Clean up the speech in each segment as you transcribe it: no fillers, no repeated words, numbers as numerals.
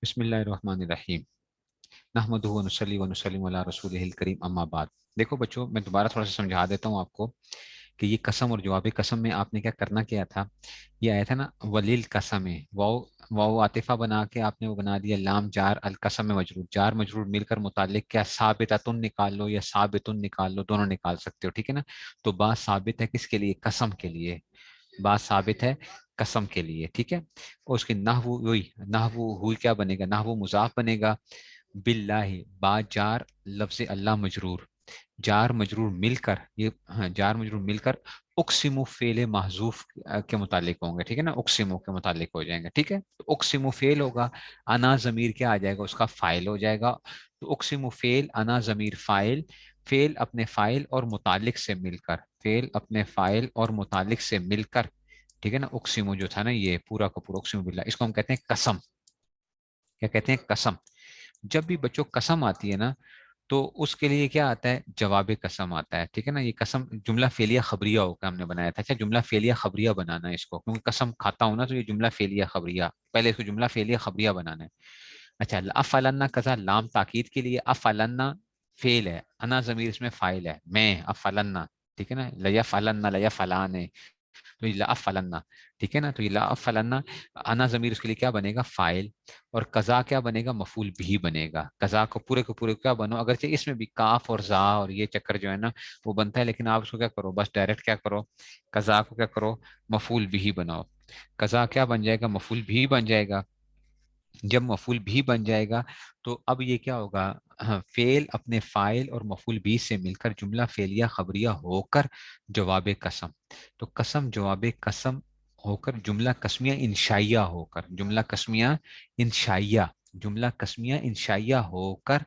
بسم اللہ الرحمن الرحیم نحمدہ ونصلی ونسلم علی رسولہ الکریم اما بعد۔ دیکھو بچوں، میں دوبارہ تھوڑا سا سمجھا دیتا ہوں آپ کو کہ یہ قسم اور جواب قسم میں آپ نے کیا کرنا کیا تھا۔ یہ آیا تھا نا ولیل قسم، واو واو عاطفہ بنا کے آپ نے وہ بنا دیا لام جار القسم مجرور، جار مجرور مل کر متعلق کیا ثابتۃ نکال لو یا ثابت نکال لو، دونوں نکال سکتے ہو، ٹھیک ہے نا۔ تو بات ثابت ہے کس کے لیے؟ قسم کے لیے، بات ثابت ہے قسم کے لیے، ٹھیک ہے۔ اور اس کی نحو وہی نحو ہوئی کیا بنے گا؟ نحو مضاف بنے گا، باللہ با جار لفظ اللہ مجرور، جار مجرور مل کر یہ جار مجرور مل کر اقسم فعل محذوف کے متعلق ہوں گے، ٹھیک ہے نا، اقسم کے متعلق ہو جائیں گے، ٹھیک ہے۔ تو اقسم فعل ہوگا، انا ضمیر کیا آ جائے گا؟ اس کا فاعل ہو جائے گا۔ تو اقسم فعل، انا ضمیر فاعل، فعل اپنے فاعل اور متعلق سے مل کر، فعل اپنے فاعل اور متعلق سے مل کر، ٹھیک ہے نا۔ اقسم جو تھا نا یہ پورا کا پورا اقسم باللہ، اس کو ہم کہتے ہیں قسم۔ کیا کہتے ہیں؟ قسم۔ جب بھی بچوں قسم آتی ہے نا تو اس کے لیے کیا آتا ہے؟ جواب قسم آتا ہے، ٹھیک ہے نا۔ یہ قسم جملہ فعلیہ خبریہ ہو کے ہم نے بنایا تھا۔ اچھا، جملہ فعلیہ خبریہ بنانا ہے اس کو، کیونکہ قسم کھاتا ہوں نا تو یہ جملہ فعلیہ خبریہ، پہلے اس کو جملہ فعلیہ خبریہ بنانا ہے۔ اچھا، افعلن کذا لام تاکید کے لیے، افعلن فعل ہے، انا ضمیر اس میں فاعل ہے، میں افعلن، ٹھیک ہے نا، لیفعلن لیفعلان، تو یہ لافعلن، ٹھیک ہے نا۔ تو یہ لافعلن انا ضمیر اس کے لیے کیا بنے گا؟ فاعل، اور قضا کیا بنے گا؟ مفعول بھی بنے گا۔ قضا کو پورے کے پورے کیا بنو، اگرچہ اس میں بھی کاف اور زا اور یہ چکر جو ہے نا وہ بنتا ہے، لیکن آپ اس کو کیا کرو، بس ڈائریکٹ کیا کرو، قضا کو کیا کرو، مفعول بھی بناؤ۔ قضا کیا بن جائے گا؟ مفعول بھی بن جائے گا۔ جب مفعول بھی بن جائے گا تو اب یہ کیا ہوگا؟ فعل اپنے فاعل اور مفعول بھی سے مل کر جملہ فعلیہ خبریہ ہو کر جواب قسم، تو قسم جواب قسم ہو کر جملہ قسمیہ انشائیہ ہو کر، جملہ قسمیہ انشائیہ، جملہ قسمیہ انشائیہ ہو کر،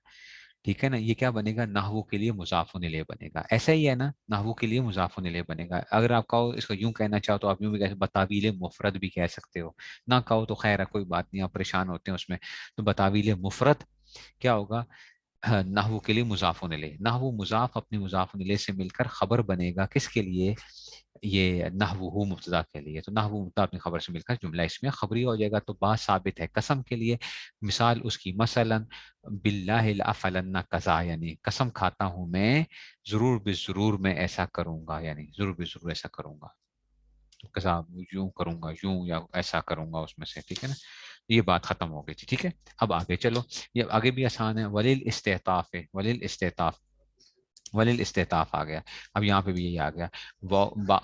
ٹھیک ہے نا، یہ کیا بنے گا؟ نحو کے لیے مضاف الیہ بنے گا۔ ایسا ہی ہے نا، نحو کے لیے مضاف الیہ بنے گا۔ اگر آپ کہو اس کو یوں کہنا چاہو تو آپ یوں بھی کہہ بتاویل مفرد بھی کہہ سکتے ہو، نہ کہو تو خیر ہے، کوئی بات نہیں، آپ پریشان ہوتے ہیں اس میں۔ تو بتاویل مفرد کیا ہوگا؟ نحو کے لیے مضاف الیہ، نحو مضاف اپنے مضاف الیہ سے مل کر خبر بنے گا کس کے لیے؟ یہ نحو مبتدا کے لیے۔ تو نحو مبتدا اپنی خبر سے مل کر جملہ اس میں خبری ہو جائے گا، تو بات ثابت ہے قسم کے لیے۔ مثال اس کی مثلا باللہ لافعلن کذا، یعنی قسم کھاتا ہوں میں ضرور بے ضرور میں ایسا کروں گا، یعنی ضرور بے ضرور ایسا کروں گا، قضا یوں کروں گا، یوں یا ایسا کروں گا اس میں سے، ٹھیک ہے نا۔ یہ بات ختم ہو گئی تھی، ٹھیک ہے۔ اب آگے چلو، یہ آگے بھی آسان ہے، ولیل استعطاف ہے، ولیل استعطاف، ولیل استعطاف آ گیا۔ اب یہاں پہ بھی یہی آ گیا،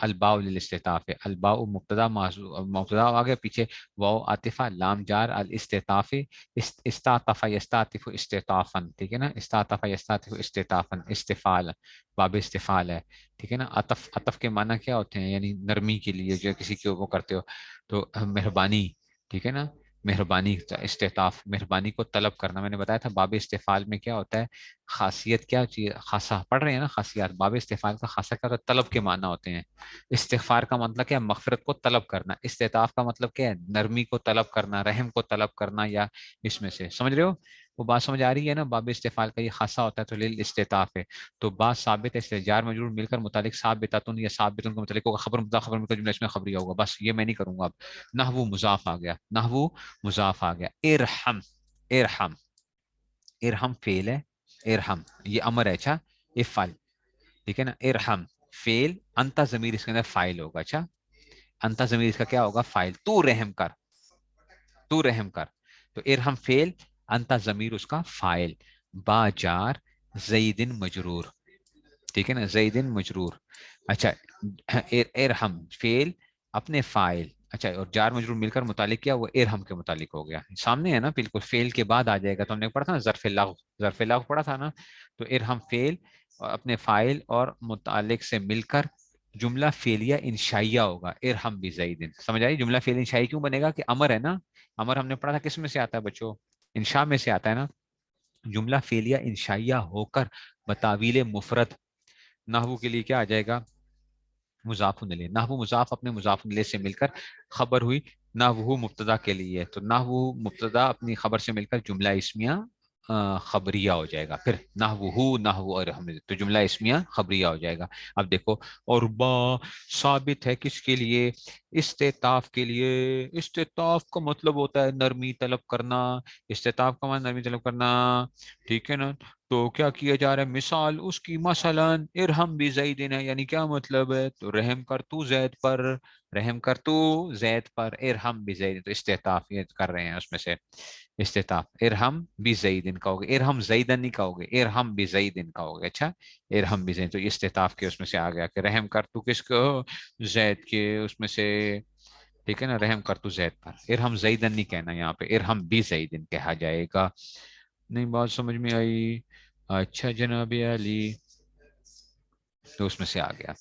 الباء للاستعطاف ہے، الباء مبتدا مبتدا آ گیا پیچھے، واو عاطفہ لام جار الاستعطاف، استعطف یستعطف استعطافا، ٹھیک ہے نا، استعطف یستعطف استعطافا، استفعال، باب استفعال ہے، ٹھیک ہے نا۔ عطف، عطف کے معنی کیا ہوتے ہیں؟ یعنی نرمی کے لیے جو کسی کے وہ کرتے ہو، تو مہربانی، ٹھیک ہے نا، مہربانی، استعطاف، مہربانی کو طلب کرنا۔ میں نے بتایا تھا باب استفعال میں کیا ہوتا ہے، خاصیت کیا چیز، خاصہ پڑھ رہے ہیں نا، خاصیات، باب استفعال کا خاصہ کیا ہوتا ہے؟ طلب کے معنی ہوتے ہیں۔ استغفار کا مطلب کیا ہے؟ مغفرت کو طلب کرنا۔ استعطاف کا مطلب کیا ہے؟ نرمی کو طلب کرنا، رحم کو طلب کرنا، یا اس میں سے، سمجھ رہے ہو؟ وہ بات سمجھ آ رہی ہے نا؟ باب استفعال کا یہ خاصہ ہوتا ہے، تو لیل استعطاف ہے، تو بات ثابت ہے، اس جار مجرور مل کر متعلق ثابتاتن یا ثابتن کے متعلق ہوگا، خبر مبتدا خبر مبتدا جملہ اس میں خبریہ ہوگا، بس یہ میں نہیں کروں گا اب۔ نحو مضاف آ گیا، نحو مضاف آ گیا، ارحم، ارحم، ارحم فعل ہے، ارحم یہ امر ہے، اچھا، افعل، ٹھیک ہے نا، ارحم فعل، انتا ضمیر اس کے اندر فاعل ہوگا، اچھا، انتا ضمیر اس کا کیا ہوگا؟ فاعل، تو رحم کر، تو رحم کر، تو ارحم فعل، انتا ضمیر اس کا فاعل، با جار زیدن مجرور، ٹھیک ہے نا، زیدن مجرور، اچھا، ارحم فعل اپنے فاعل، اچھا، اور جار مجرور مل کر متعلق کیا؟ وہ ارحم کے متعلق ہو گیا، سامنے ہے نا بالکل، فعل کے بعد آ جائے گا، تو ہم نے پڑھا تھا نا ظرف لغو، ظرف لغو پڑھا تھا نا، تو ارحم فعل اور اپنے فاعل اور متعلق سے مل کر جملہ فعلیہ انشائیہ ہوگا، ارحم بزیدن، سمجھ آئی؟ جملہ فعلیہ انشائی کیوں بنے گا؟ کہ امر ہے نا، امر ہم نے پڑھا تھا کس میں سے آتا ہے بچوں؟ انشاء میں سے آتا ہے نا۔ جملہ فعلیہ انشائیہ ہو کر بتاویل مفرد، نحو کے لیے کیا آ جائے گا؟ مضاف الیہ، نحو مضاف اپنے مضاف الیہ سے مل کر خبر ہوئی نحو مبتدا کے لیے، تو نحو مبتدا اپنی خبر سے مل کر جملہ اسمیہ خبریہ ہو جائے گا، پھر نحوہ نحو ارحم، تو جملہ اسمیہ خبریہ ہو جائے گا۔ اب دیکھو، اور با ثابت ہے کس کے لیے؟ استطاف کے لیے۔ استطاف کا مطلب ہوتا ہے نرمی طلب کرنا، استطاف کا مطلب نرمی طلب کرنا، ٹھیک ہے نا؟ تو کیا کیا جا رہا ہے؟ مثال اس کی مثلا ارحم بھی زیدن ہے، یعنی کیا مطلب ہے؟ تو رحم کر تو زید پر، رحم کر تو زید پر، ارحم بھی زید، تو استطاف یہ کر رہے ہیں اس میں سے، استطاف ارحم بھی زیدن کہوگے، ارحم زیدن نہیں کہوگے، ارحم بھی زیدن کہوگے، اچھا؟ ارحم بھی زید، تو استطاف کے اس میں سے آ گیا کہ رحم کر تو کس کو؟ زید کے اس میں سے، ٹھیک ہے نا؟ رحم کر تو زید پر، ارحم زیدن نہیں کہنا، یہاں پہ ارحم بھی زیدن کہا جائے گا۔ نہیں بات سمجھ میں آئی؟ اچھا جناب علی، تو اس میں سے آ گیا۔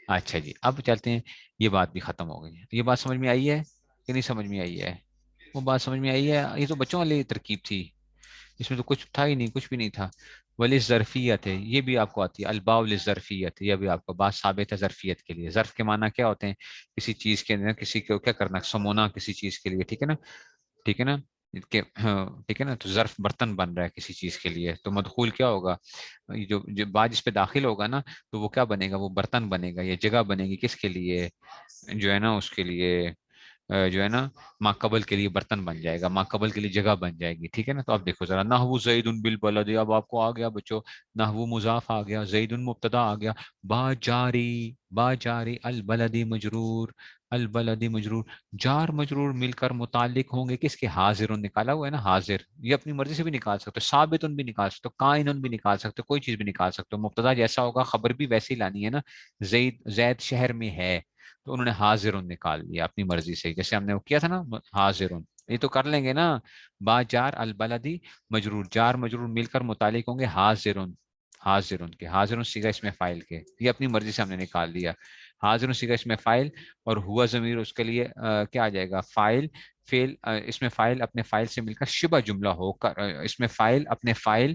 اچھا جی، اب چلتے ہیں، یہ بات بھی ختم ہو گئی، یہ بات سمجھ میں آئی ہے کہ نہیں سمجھ میں آئی ہے؟ وہ بات سمجھ میں آئی ہے؟ یہ تو بچوں والی ترکیب تھی، اس میں تو کچھ تھا ہی نہیں، کچھ بھی نہیں تھا۔ ولی ظرفیت ہے، یہ بھی آپ کو آتی ہے، الباء للظرفیت، یہ بھی آپ کو بات ثابت ہے ظرفیت کے لیے۔ ظرف کے معنی کیا ہوتے ہیں؟ کسی چیز کے اندر کسی کو کیا کرنا، سمونا کسی چیز کے لیے، ٹھیک ہے نا؟ ٹھیک ہے نا؟ ہاں، ٹھیک ہے نا؟ تو ظرف برتن بن رہا ہے کسی چیز کے لیے، تو مدخول کیا ہوگا؟ یہ جو بات جس پہ داخل ہوگا نا، تو وہ کیا بنے گا؟ وہ برتن بنے گا، یہ جگہ بنے گی کس کے لیے؟ جو ہے نا اس کے لیے، جو ہے نا ماقبل کے لیے برتن بن جائے گا، ماقبل کے لیے جگہ بن جائے گی، ٹھیک ہے نا؟ تو اب دیکھو ذرا، نحو زید بالبلد، اب آپ کو آ گیا بچوں، نحو مضاف آ گیا، زید مبتدا آ گیا، با جاری، با جاری، البلدی مجرور، البلدی مجرور، جار مجرور مل کر متعلق ہوں گے کس کے؟ حاضر نکالا ہوا ہے نا، حاضر، یہ اپنی مرضی سے بھی نکال سکتے ہو، ثابت بھی نکال سکتے ہو، کائن بھی نکال سکتے ہو، کوئی چیز بھی نکال سکتے ہو، مبتدا جیسا ہوگا خبر بھی ویسی لانی ہے نا۔ زید شہر میں ہے، تو انہوں نے حاضر نکال لیا اپنی مرضی سے، جیسے ہم نے وہ کیا تھا نا، حاضر، یہ تو کر لیں گے نا، با جار البلدی مجرور، جار مجرور مل کر متعلق ہوں گے حاضر، حاضر کے، حاضر صیغہ اسم فاعل کے، یہ اپنی مرضی سے ہم نے نکال لیا، حاضر صیغہ اسم فاعل، اور ہوا ضمیر اس کے لیے کیا آ جائے گا؟ فاعل، فعل، اس میں فاعل اپنے فاعل سے مل کر شبہ جملہ ہو کر، اس میں فاعل اپنے فاعل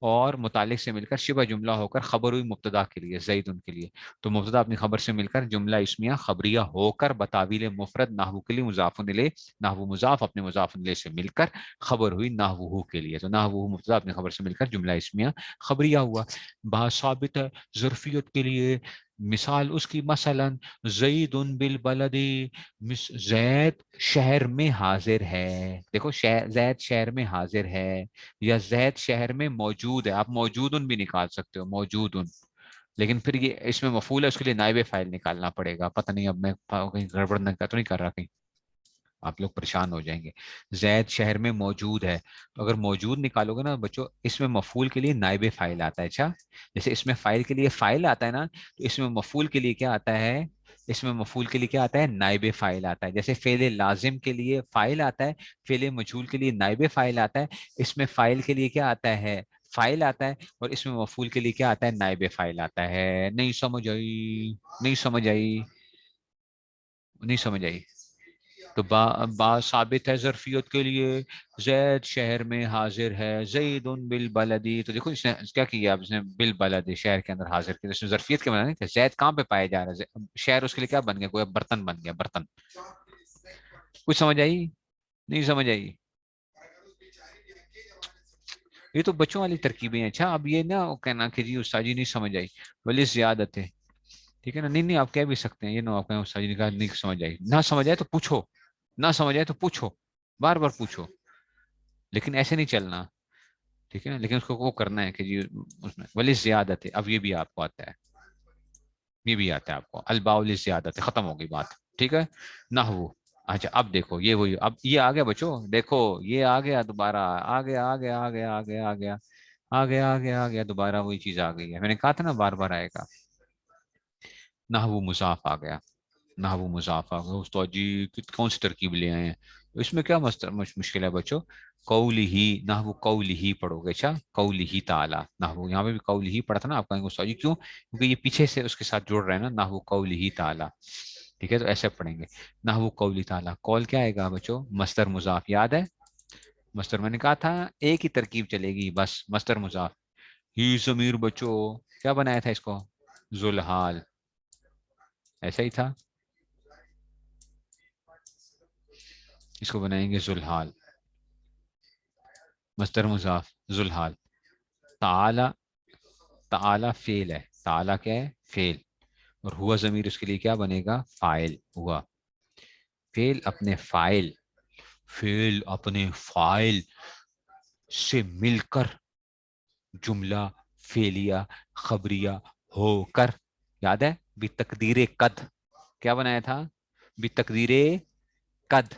اور متعلق سے مل کر شبہ جملہ ہو کر خبر ہوئی مبتدا کے لیے، زید ان کے لیے، تو مبتدا اپنی خبر سے مل کر جملہ اسمیہ خبریہ ہو کر بتاویل مفرد نحو کے لیے مضاف الیہ، نحو مضاف اپنے مضاف الیہ سے مل کر خبر ہوئی نحوہ کے لیے، تو نحوہ مبتدا اپنی خبر سے مل کر جملہ اسمیہ خبریہ ہوا۔ بات ثابت ہے ظرفیت کے لیے، مثال اس کی مثلا زید بالبلد، زید شہر میں حاضر ہے، دیکھو زید شہر میں حاضر ہے، یا زید شہر میں موجود ہے، آپ موجود بھی نکال سکتے ہو، موجود، لیکن پھر یہ اس میں مفعول ہے، اس کے لیے نائب فاعل نکالنا پڑے گا، پتہ نہیں اب میں کہیں گڑبڑ تو نہیں کر رہا کہیں، آپ لوگ پریشان ہو جائیں گے۔ زید شہر میں موجود ہے، تو اگر موجود نکالو گے نا بچوں، اس میں مفعول کے لیے نائب فاعل آتا ہے، اچھا؟ جیسے اس میں فاعل کے لیے فاعل آتا ہے نا، تو اس میں مفعول کے لیے کیا آتا ہے؟ اس میں مفعول کے لیے کیا آتا ہے؟ نائب فاعل آتا ہے، جیسے فعل لازم کے لیے فاعل آتا ہے، فعل مجہول کے لیے نائب فاعل آتا ہے، اس میں فاعل کے لیے کیا آتا ہے؟ فاعل آتا ہے، اور اس میں مفعول کے لیے کیا آتا ہے؟ نائب فاعل آتا ہے۔ نہیں سمجھ آئی؟ نہیں سمجھ آئی؟ نہیں سمجھ آئی؟ تو با ثابت ہے ظرفیت کے لیے، زید شہر میں حاضر ہے، زید بالبلدی، تو دیکھو اس نے کیا کیا، اب اس نے بالبلدی شہر کے اندر حاضر کیا، اس نے ظرفیت کے معنی نہیں تھا، زید کہاں پہ پایا جا رہا ہے؟ شہر اس کے لیے کیا بن گیا؟ کوئی برتن بن گیا، برتن۔ کچھ سمجھ آئی؟ نہیں سمجھ آئی؟ یہ تو بچوں والی ترکیبیں ہیں، اچھا؟ اب یہ نہ کہنا کہ جی استاد جی نہیں سمجھ آئی، ولی زیادت ہے، ٹھیک ہے نا؟ نہیں نہیں، آپ کہہ بھی سکتے ہیں، یہ نہ آپ کہیں استاد جی نے کہا نہیں سمجھ آئی، نہ سمجھ آئے تو پوچھو، نہ سمجھ آئے تو پوچھو، بار بار پوچھو، لیکن ایسے نہیں چلنا، ٹھیک ہے نا؟ لیکن اس کو وہ کرنا ہے کہ جی اس میں ولی زیادت ہے، اب یہ بھی آپ کو آتا ہے، یہ بھی آتا ہے آپ کو، الباء زیادت ہے، ختم ہو گئی بات، ٹھیک ہے؟ نحو، اچھا اب دیکھو یہ وہی، اب یہ آ گیا بچوں، دیکھو یہ آ گیا دوبارہ، آ گیا آ گیا آ گیا آ گیا آ گیا آ گیا آ گیا آ گیا، دوبارہ وہی چیز آ گئی ہے، میں نے کہا تھا نا بار بار آئے گا۔ نحو مضاف آ گیا، نحو مضاف آ گیا، استاد جی کون سی ترکیب لے آئے ہیں؟ اس میں کیا مشکل ہے بچوں؟ قولی ہی، نحو قولی ہی پڑھو گے، اچھا؟ قولی ہی تعالی، نحو یہاں پہ بھی قولی ہی پڑھا تھا نا، آپ کہیں گے استاد جی کیوں؟ کیونکہ یہ پیچھے سے اس کے ساتھ جڑ رہے ہیں نا، نحو قولی ہی تعالی، ٹھیک ہے؟ تو ایسے پڑھیں گے، نحو قولی تعالی، قول کیا آئے گا بچوں؟ مصدر مضاف، یاد ہے؟ مصدر میں نے کہا تھا ایک ہی ترکیب چلے گی بس، مصدر مضاف، ہی ضمیر بچوں کیا بنایا تھا اس کو؟ ذوالحال، ایسا ہی تھا، اس کو بنائیں گے ذوالحال، مصدر مضاف ذوالحال. تعالی، تعالی فعل ہے، تعالی کیا ہے؟ فعل. اور ہوا ضمیر اس کے لیے کیا بنے گا؟ فاعل. ہوا فعل اپنے فاعل، فعل اپنے فاعل سے مل کر جملہ فعلیہ خبریہ ہو کر، یاد ہے بتقدیر قد کیا بنایا تھا؟ بتقدیر قد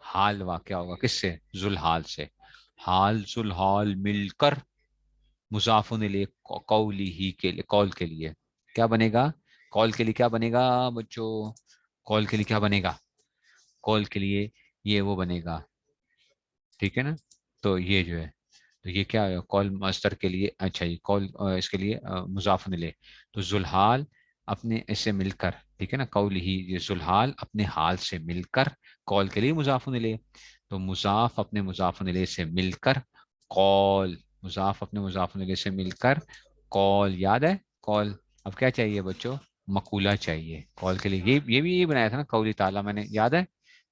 حال واقع ہوگا کس سے؟ ذوالحال سے. حال ذوالحال مل کر مضاف الیہ قولی ہی کے لیے، قول کے لیے کیا بنے گا؟ قول کے لیے کیا بنے گا بچوں؟ قول کے لیے کیا بنے گا؟ قول کے لیے یہ وہ بنے گا، ٹھیک ہے نا. تو یہ جو ہے، تو یہ کیا ہے؟ قول مصدر کے لیے، اچھا یہ قول اس کے لیے مضاف الیہ. تو ذوالحال اپنے اس سے مل کر، ٹھیک ہے نا، قول ہی، یہ ذوالحال اپنے حال سے مل کر قول کے لیے مضاف الیہ. تو مضاف اپنے مضاف الیہ سے مل کر قول، مضاف اپنے مضاف الیہ سے مل کر قول، یاد ہے قول. اب کیا چاہیے بچوں؟ مقولہ چاہیے قول کے لیے. یہ بھی یہ بنایا تھا نا قولی تعالیٰ، میں نے یاد ہے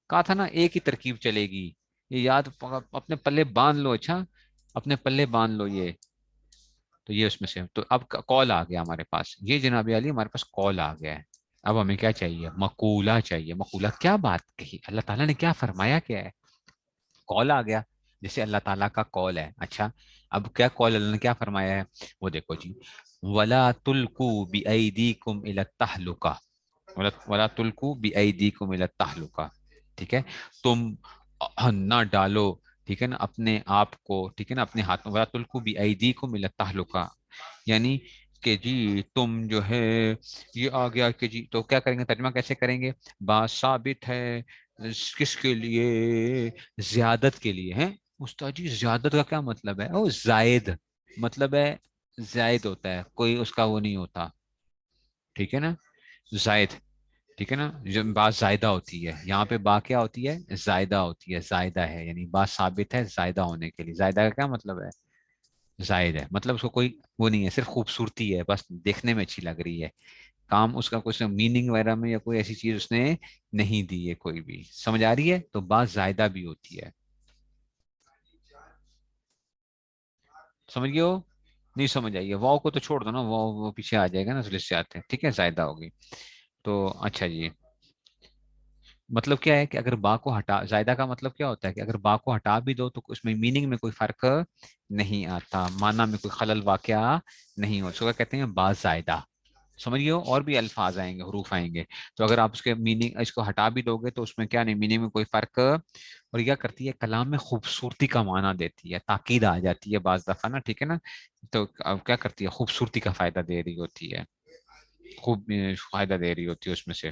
کہا تھا نا ایک ہی ترکیب چلے گی. یہ یاد اپنے پلے باندھ لو. اچھا اپنے پلے باندھ لو یہ. تو یہ اس میں سے، تو اب کال آ گیا ہمارے پاس، یہ جناب علی ہمارے پاس کال آ گیا ہے. اب ہمیں کیا چاہیے؟ مقولہ چاہیے. مقولہ کیا بات کہی اللہ تعالیٰ نے، کیا فرمایا کیا ہے؟ کال آ گیا، جیسے اللہ تعالیٰ کا کال ہے. اچھا اب کیا کال اللہ نے کیا فرمایا ہے؟ وہ دیکھو جی، ولا تلقوا بأیدیکم الی التہلکہ، ولا تلقوا بأیدیکم الی التہلکہ، ٹھیک ہے. تم نہ ڈالو، ٹھیک ہے نا، اپنے آپ کو، ٹھیک ہے نا، اپنے ہاتھوں، ولا تلقوا بأیدیکم الی التہلکہ، یعنی کہ جی تم جو ہے، یہ آ گیا کہ جی، تو کیا کریں گے؟ ترجمہ کیسے کریں گے؟ بات ثابت ہے کس کے لیے؟ زیادت کے لیے. ہے استاد جی زیادت کا کیا مطلب ہے؟ او زائد مطلب ہے، زائد ہوتا ہے، کوئی اس کا وہ نہیں ہوتا، ٹھیک ہے نا، زائد، ٹھیک ہے نا. جب بات زائدہ ہوتی ہے، یہاں پہ با کیا ہوتی ہے؟ زائدہ ہوتی ہے. زائدہ ہے یعنی بات ثابت ہے زائدہ ہونے کے لیے. زائدہ کا کیا مطلب ہے؟ زائد ہے مطلب اس کو کوئی وہ نہیں ہے، صرف خوبصورتی ہے، بس دیکھنے میں اچھی لگ رہی ہے. کام اس کا کچھ میننگ وغیرہ میں یا کوئی ایسی چیز اس نے نہیں دی ہے کوئی بھی. سمجھ آ رہی ہے؟ تو بات زائدہ بھی ہوتی ہے. سمجھ گئے ہو؟ نہیں سمجھ آئیے واؤ کو تو چھوڑ دو نا، وہ پیچھے آ جائے گا نا اس لسٹ سے آتے ہیں، ٹھیک ہے، زائدہ ہوگی. تو اچھا جی، مطلب کیا ہے کہ اگر با کو ہٹا، زائدہ کا مطلب کیا ہوتا ہے کہ اگر با کو ہٹا بھی دو تو اس میں میننگ میں کوئی فرق نہیں آتا، معنی میں کوئی خلل واقعہ نہیں ہو. اس کو کہتے ہیں با زائدہ. سمجھ گئے ہو؟ اور بھی الفاظ آئیں گے، حروف آئیں گے، تو اگر آپ اس کے میننگ، اس کو ہٹا بھی دو گے تو اس میں کیا نہیں، میننگ میں کوئی فرق. اور کیا کرتی ہے؟ کلام میں خوبصورتی کا معنی دیتی ہے، تاکید آ جاتی ہے بعض دفعہ نا، ٹھیک ہے نا. تو اب کیا کرتی ہے؟ خوبصورتی کا فائدہ دے رہی ہوتی ہے، خوب فائدہ دے رہی ہوتی ہے اس میں سے.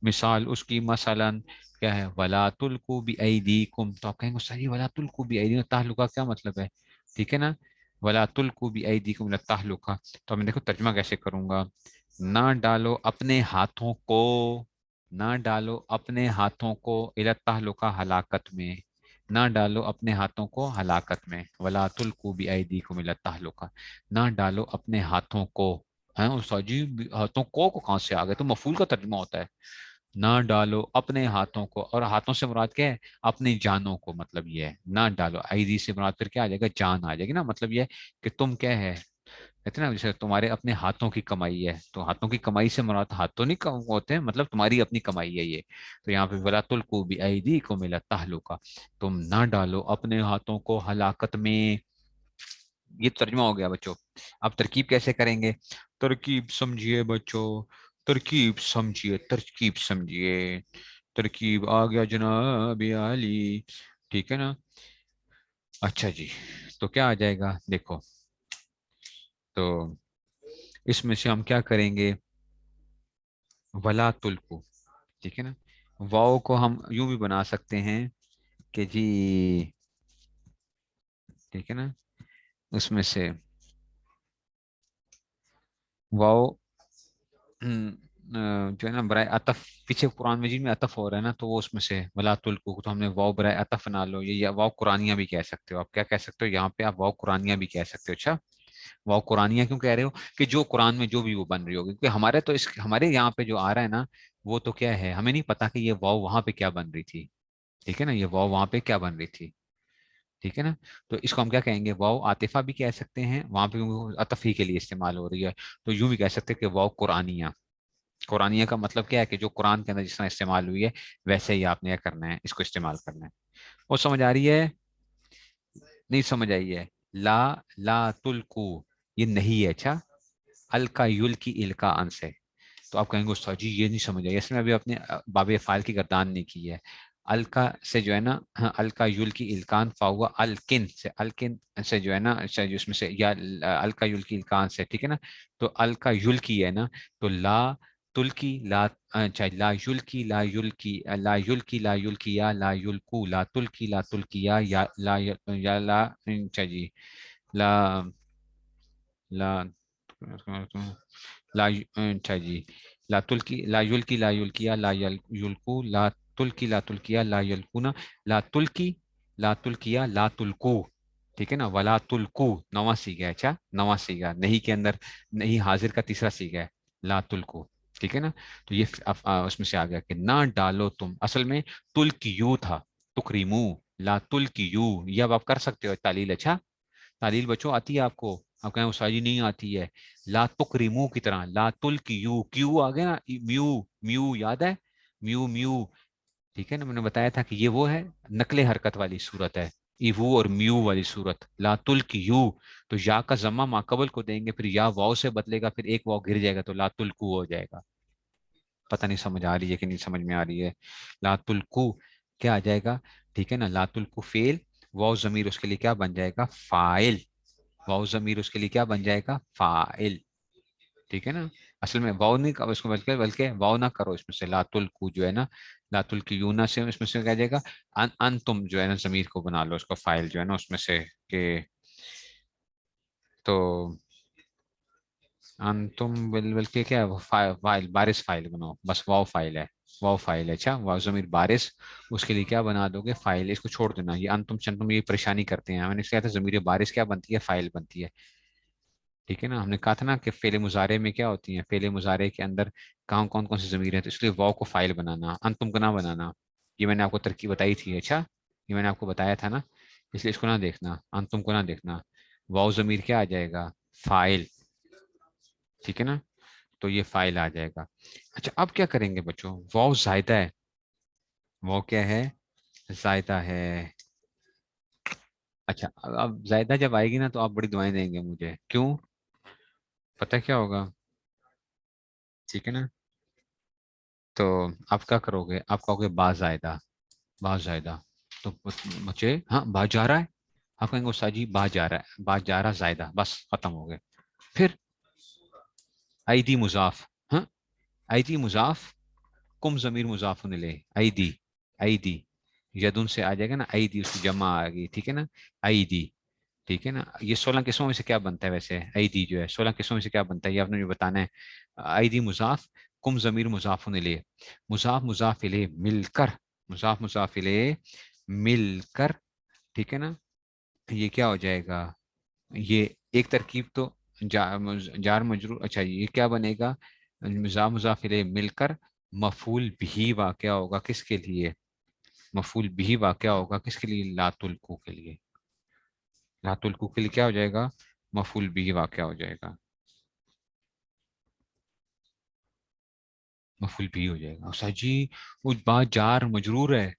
مثال اس کی مثلا کیا ہے؟ ولا تلقوا بأیدیکم. تو آپ کہیں گے صحیح، ولا تلقوا بأیدیکم، تعلقہ کیا مطلب ہے؟ ٹھیک ہے نا، ولا تلقوا بأیدیکم الی التہلکہ. تو میں دیکھو ترجمہ کیسے کروں گا. نہ ڈالو اپنے ہاتھوں کو، نہ ڈالو اپنے ہاتھوں کو الی التہلکہ، ہلاکت میں. نہ ڈالو اپنے ہاتھوں کو ہلاکت میں. ولا تلقوا بأیدیکم الی التہلکہ، نہ ڈالو اپنے ہاتھوں کو. ہیں استاد جی ہاتھوں کو کہاں سے آ گئے؟ تو مفعول کا ترجمہ ہوتا ہے. نہ ڈالو اپنے ہاتھوں کو، اور ہاتھوں سے مراد کیا ہے؟ اپنی جانوں کو. مطلب یہ ہے نہ ڈالو، ایدی سے مراد پھر کیا آ جائے گا؟ جان آ جائے گی نا. مطلب یہ ہے کہ تم کیا ہے، کہتے ہیں نا جیسے تمہارے اپنے ہاتھوں کی کمائی ہے، تو ہاتھوں کی کمائی سے مراد ہاتھ تو نہیں ہوتے ہیں، مطلب تمہاری اپنی کمائی ہے یہ. تو یہاں پہ ولا تلقوا بأیدیکم الی التہلکہ، تم نہ ڈالو اپنے ہاتھوں کو ہلاکت میں. یہ ترجمہ ہو گیا بچوں. اب ترکیب کیسے کریں گے؟ ترکیب سمجھیے بچوں، ترکیب سمجھیے، ترکیب سمجھیے. ترکیب آ گیا جناب علی، ٹھیک ہے نا. اچھا جی، تو کیا آ جائے گا دیکھو. تو اس میں سے ہم کیا کریں گے؟ ولا تلقوا، ٹھیک ہے نا. واؤ کو ہم یوں بھی بنا سکتے ہیں کہ جی، ٹھیک ہے نا، اس میں سے واؤ جو ہے نا برائے عطف، پیچھے قرآن مجید میں عطف ہو رہا ہے نا، تو وہ اس میں سے ولا تلقوا، تو ہم نے واؤ برائے عطف بنا لو. یہ یا واؤ قرآنیہ بھی کہہ سکتے ہو. آپ کیا کہہ سکتے ہو یہاں پہ؟ آپ واؤ قرآنیہ بھی کہہ سکتے ہو. اچھا واؤ قرآنیہ کیوں کہہ رہے ہو؟ کہ جو قرآن میں جو بھی وہ بن رہی ہوگی، کیونکہ ہمارے تو اس ہمارے یہاں پہ جو آ رہا ہے نا، وہ تو کیا ہے، ہمیں نہیں پتا کہ یہ واؤ وہاں پہ کیا بن رہی تھی. ٹھیک ہے نا، یہ واؤ وہاں پہ کیا بن رہی تھی. ٹھیک ہے نا. تو اس کو ہم کیا کہیں گے؟ واو عاطفہ بھی کہہ سکتے ہیں، وہاں پہ عطف ہی کے لیے استعمال ہو رہی ہے. تو یوں بھی کہہ سکتے ہیں کہ واو قرآنیہ. قرآنیہ کا مطلب کیا ہے؟ کہ جو قرآن کے اندر جس طرح استعمال ہوئی ہے ویسے ہی آپ نے کیا کرنا ہے، اس کو استعمال کرنا ہے. وہ سمجھ آ رہی ہے؟ نہیں سمجھ آئی ہے؟ لا لا تلکو یہ نہیں ہے. اچھا، الکا یل کی الکا ان سے. تو آپ کہیں گے استاد جی یہ نہیں سمجھ آئی، اس میں ابھی اپنے باب فعال کی گردان نہیں کی ہے. الکا سے جو ہے نا، ہاں، الکا یل کی الکان فاوا الکن سے، الکن سے جو ہے نا اس میں سے، یا الکا یل کی الکان سے. ٹھیک ہے نا. تو الکا یل کی ہے نا، تو لا تلکی لا، اچھا لا یلکی لا یلکی لا یلکی لا یلکیا لا یلکو لا تلکی لا تلکیا یا لا یا لا، اچھا جی، لا لا لا، اچھا جی، لا تلکی لا یلکی لا یلکیا لا یلکو لا تلکی لا تلکیا لا یلکونا لا تلکی لا تلکیا لا تلکو. ٹھیک ہے نا. ولا تلکو نواں سیگا ہے. اچھا نواں سیگا، نہیں کے اندر نہیں حاضر کا تیسرا سیگا ہے، لا تلکو. ٹھیک ہے نا. تو یہ اس میں سے آ گیا کہ نہ ڈالو تم. اصل میں تلکیو تھا، تکریمو. لا تلکیو یہ اب آپ کر سکتے ہو تعلیل. اچھا تعلیل بچوں آتی ہے آپ کو؟ آپ کہیں استاذی نہیں آتی ہے. لا تکریمو کی طرح لا تلکیو، کیو آ گیا نا، میو. میو یاد ہے؟ میو میو. ٹھیک ہے نا. میں نے بتایا تھا کہ یہ وہ ہے نقل حرکت والی صورت ہے، ایوو اور میو والی صورت. لا تلکیو تو یا کا ضمہ ماقبل کو دیں گے، پھر یا واؤ سے بدلے گا، پھر ایک واؤ گر جائے گا تو لا تلکو ہو جائے گا. پتہ نہیں سمجھ آ رہی ہے کہ نہیں سمجھ میں آ رہی ہے؟ لا تلکو کیا آ جائے گا؟ ٹھیک ہے نا. لا تلکو فیل، واؤ ضمیر اس کے لیے کیا بن جائے گا؟ فاعل. واؤ ضمیر اس کے لیے کیا بن جائے گا؟ فاعل. ٹھیک ہے نا. اصل میں واؤ نہیں اس کو، بلکہ واؤ نہ کرو اس میں سے. لا تلکو جو ہے نا، لا تلکیونا سے اس میں سے کیا جائے گا؟ ان تم جو ہے نا ضمیر کو بنا لو اس کو فاعل جو ہے نا اس میں سے کہ، تو انتم بلکہ کیا ہے؟ فائل بارش فائل بناؤ بس. واؤ فائل ہے، واؤ فائل ہے. اچھا واؤ ضمیر بارش اس کے لیے کیا بنا دو گے؟ فائل. اس کو چھوڑ دینا، یہ انتم چنتم یہ پریشانی کرتے ہیں. میں نے کہا تھا ضمیر بارش کیا بنتی ہے؟ فائل بنتی ہے. ٹھیک ہے نا. ہم نے کہا تھا نا کہ فعل مضارع میں کیا ہوتی ہیں؟ فعل مضارع کے اندر کون کون سی ضمیر ہیں، تو اس لیے واؤ کو فائل بنانا، انتم کو نہ بنانا. یہ میں نے آپ کو ترکیب بتائی تھی. اچھا یہ میں نے آپ کو بتایا تھا نا، اس لیے اس کو نہ دیکھنا، انتم کو نہ دیکھنا. واؤ ضمیر کیا آ جائے گا؟ فائل. ٹھیک ہے نا. تو یہ فائل آ جائے گا. اچھا اب کیا کریں گے بچوں؟ واؤ زائدہ ہے. واؤ کیا ہے؟ زائدہ ہے. اچھا اب زائدہ جب آئے گی نا تو آپ بڑی دعائیں دیں گے مجھے. کیوں؟ پتہ کیا ہوگا؟ ٹھیک ہے نا. تو آپ کیا کرو گے؟ آپ کہو گے با زائدہ، با زائدہ. تو مجھے ہاں با جا رہا ہے. آپ کہیں گے استاد جی با جا رہا ہے، با جا رہا زائدہ، بس ختم ہو گئے. پھر ایدی مضاف، ہاں ایدی مضاف، کم ضمیر مضاف لے، ایدی. ایدی یدن سے آ جائے گا نا، ایدی اس کی جمع آ گئی. ٹھیک ہے نا. ایدی. ٹھیک ہے نا. یہ 16 قسموں میں سے کیا بنتا ہے ویسے؟ ایدی جو ہے 16 قسموں میں سے کیا بنتا ہے یہ آپ نے جو بتانا ہے. ایدی مضاف، کم ضمیر مضاف لے، مضاف مضاف لے مل کر، مضاف مضاف لے مل کر. ٹھیک ہے نا. یہ کیا ہو جائے گا؟ یہ ایک ترکیب تو جار مجرور. اچھا یہ کیا بنے گا؟ مضاف مضاف الیہ مل کر مفعول بھی واقع ہوگا کس کے لیے؟ مفعول بھی واقع ہوگا کس کے لیے؟ لا تلکو کے لیے. لا تلکو کے لیے کیا ہو جائے گا؟ مفعول بھی واقع ہو جائے گا. مفعول بھی ہو جائے گا. استاد جی وہ بات جار مجرور ہے.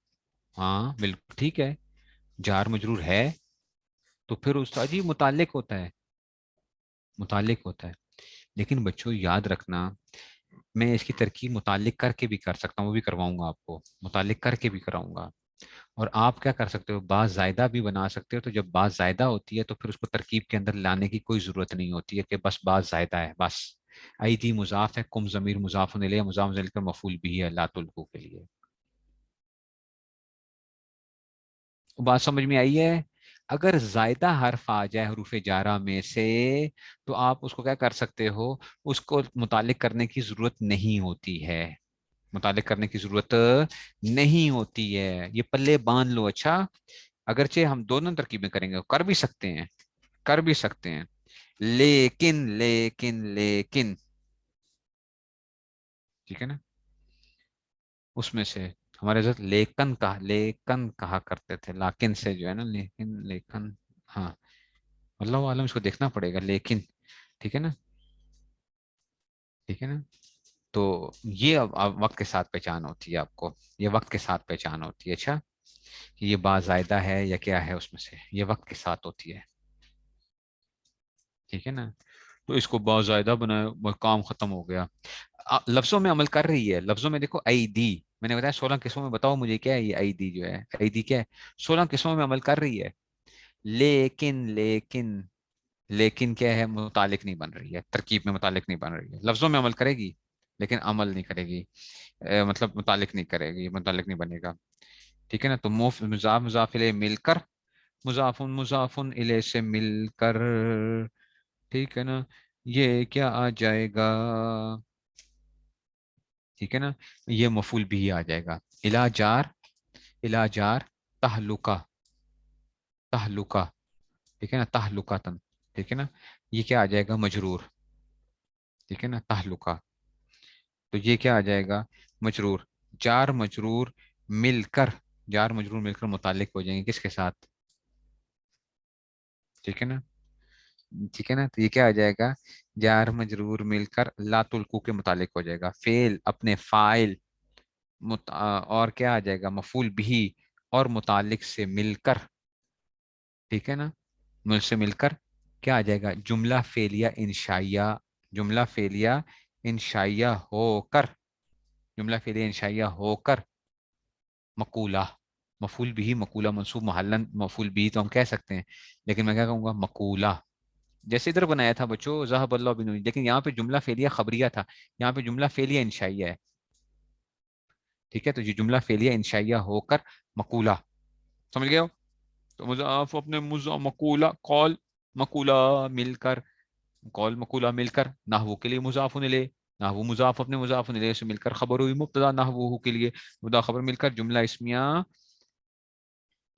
ہاں بالکل ٹھیک ہے، جار مجرور ہے تو پھر استاد جی متعلق ہوتا ہے، متعلق ہوتا ہے. لیکن بچوں یاد رکھنا، میں اس کی ترکیب متعلق کر کے بھی کر سکتا ہوں، وہ بھی کرواؤں گا آپ کو، متعلق کر کے بھی کراؤں گا. اور آپ کیا کر سکتے ہو؟ بعض زائدہ بھی بنا سکتے ہو. تو جب بعض زائدہ ہوتی ہے تو پھر اس کو ترکیب کے اندر لانے کی کوئی ضرورت نہیں ہوتی ہے کہ بس بعض زائدہ ہے بس. ایدی مضاف ہے، کم ضمیر مضاف الیہ، مضاف ذیل کر مفعول بھی ہے لا تلکو کے لیے. بات سمجھ میں آئی ہے؟ اگر زائدہ حرف آ جائے حروف جارہ میں سے تو آپ اس کو کیا کر سکتے ہو؟ اس کو متعلق کرنے کی ضرورت نہیں ہوتی ہے، متعلق کرنے کی ضرورت نہیں ہوتی ہے. یہ پلے باندھ لو. اچھا اگرچہ ہم دونوں ترکیبیں کریں گے، کر بھی سکتے ہیں، کر بھی سکتے ہیں، لیکن لیکن لیکن ٹھیک ہے نا. اس میں سے ہمارے حضرت لیکن کہا کرتے تھے، لاکن سے جو ہے نا، لیکن ہاں، اللہ عالم اس کو دیکھنا پڑے گا، لیکن ٹھیک ہے نا، ٹھیک ہے نا. تو یہ اب وقت کے ساتھ پہچان ہوتی ہے آپ کو، یہ وقت کے ساتھ پہچان ہوتی ہے. اچھا، کہ یہ با زائدہ ہے یا کیا ہے اس میں سے، یہ وقت کے ساتھ ہوتی ہے. ٹھیک ہے نا. تو اس کو با زائدہ بنایا، وہ کام ختم ہو گیا. لفظوں میں عمل کر رہی ہے، لفظوں میں دیکھو ای دی، میں نے بتایا 16 قسموں میں بتاؤ مجھے کیا ہے یہ ای دی جو ہے، ای دی کیا ہے؟ 16 قسموں میں عمل کر رہی ہے. لیکن لیکن کیا ہے؟ متعلق نہیں بن رہی ہے، ترکیب میں متعلق نہیں بن رہی ہے. لفظوں میں عمل کرے گی لیکن عمل نہیں کرے گی، مطلب متعلق نہیں کرے گی، متعلق نہیں بنے گا. ٹھیک ہے نا. تو مضاف مضاف الیہ مل کر، مضاف الیہ سے مل کر، ٹھیک ہے نا، یہ کیا آ جائے گا؟ ٹھیک ہے نا، یہ مفعول بھی آ جائے گا. الا جار، الا جار، تہلکہ، تہلکہ، ٹھیک ہے نا، تہلکہ تن، ٹھیک ہے نا. یہ کیا آ جائے گا؟ مجرور. ٹھیک ہے نا، تہلکہ. تو یہ کیا آ جائے گا؟ مجرور. جار مجرور مل کر، جار مجرور مل کر متعلق ہو جائیں گے کس کے ساتھ؟ ٹھیک ہے نا، ٹھیک ہے نا. تو یہ کیا آ جائے گا؟ جار مجرور مل کر لا تلکو کے متعلق ہو جائے گا. فعل اپنے فاعل اور کیا آ جائے گا؟ مفعول بھی اور متعلق سے مل کر. ٹھیک ہے نا، مل سے مل کر کیا آ جائے گا؟ جملہ فعلیہ انشائیہ، جملہ فعلیہ انشائیہ ہو کر، جملہ فعلیہ انشائیہ ہو کر مقولہ. مفعول بھی مقولہ منصوب محلن، مفعول بھی تو ہم کہہ سکتے ہیں، لیکن میں کیا کہوں گا؟ مقولہ. جیسے ادھر بنایا تھا بچوں ذهب اللہ بنور، لیکن یہاں پہ جملہ فعلیہ خبریہ تھا، یہاں پہ جملہ فعلیہ انشائیہ ہے. ٹھیک ہے. تو یہ جملہ فعلیہ انشائیہ ہو کر مقولہ. سمجھ گئے ہو؟ تو مضاف اپنے مقولہ، قول مقولہ مل کر، قول مقولہ مل کر نحو کے لیے مضاف الیہ، نحو مضاف اپنے مضاف الیہ سے مل کر خبر ہوئی مبتدا نحو کے لیے، مبتدا خبر مل کر جملہ اسمیہ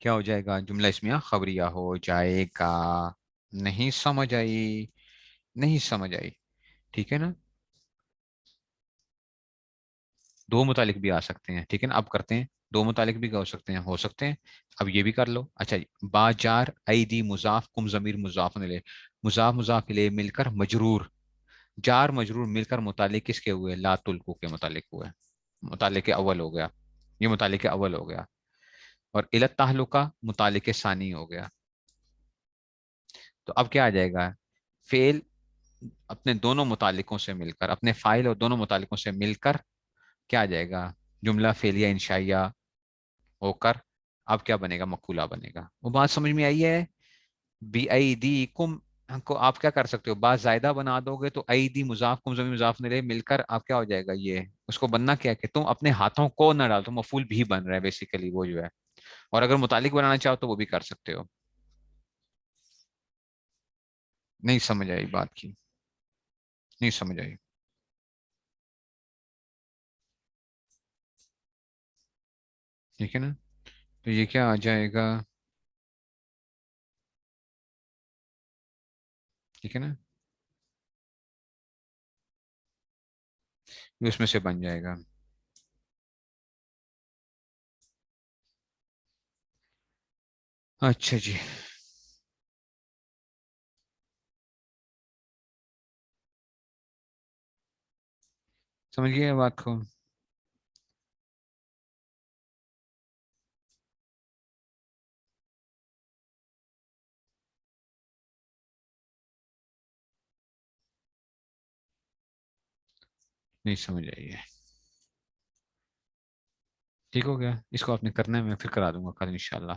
کیا ہو جائے گا؟ جملہ اسمیہ خبریہ ہو جائے گا. نہیں سمجھ آئی؟ نہیں سمجھ آئی؟ ٹھیک ہے نا. دو متعلق بھی آ سکتے ہیں. ٹھیک ہے نا. اب کرتے ہیں، دو متعلق بھی ہو سکتے ہیں، ہو سکتے ہیں. اب یہ بھی کر لو. اچھا جی، با جار ایدی مضاف کم ضمیر مضاف الیہ، مضاف مضاف الیہ مل کر مجرور، جار مجرور مل کر متعلق کس کے ہوئے؟ لا تلکو کے متعلق ہوئے، متعلق اول ہو گیا. یہ متعلق اول ہو گیا. اور الت تعلقہ متعلق ثانی ہو گیا. تو اب کیا آ جائے گا؟ فعل اپنے دونوں متعلقوں سے مل کر، اپنے فاعل اور دونوں متعلقوں سے مل کر کیا آ جائے گا؟ جملہ فعلیہ انشائیہ ہو کر اب کیا بنے گا؟ مقولہ بنے گا. وہ بات سمجھ میں آئی ہے؟ بی ای دی کم کو آپ کیا کر سکتے ہو؟ بات زائدہ بنا دو گے تو ای دی مضاف کم ضمیر مضاف الیہ مل کر آپ کیا ہو جائے گا؟ یہ اس کو بننا کیا ہے کہ تم اپنے ہاتھوں کو نہ ڈال، تو مفعول بھی بن رہا ہے بیسیکلی وہ جو ہے. اور اگر متعلق بنانا چاہو تو وہ بھی کر سکتے ہو. نہیں سمجھ آئی بات کی؟ نہیں سمجھ آئی؟ ٹھیک ہے نا. تو یہ کیا آ جائے گا؟ ٹھیک ہے نا، یہ اس میں سے بن جائے گا. اچھا جی. سمجھ گئے بات کو؟ نہیں سمجھ آئی ہے؟ ٹھیک ہو گیا. اس کو آپ نے کرنا ہے، میں پھر کرا دوں گا کل انشاءاللہ.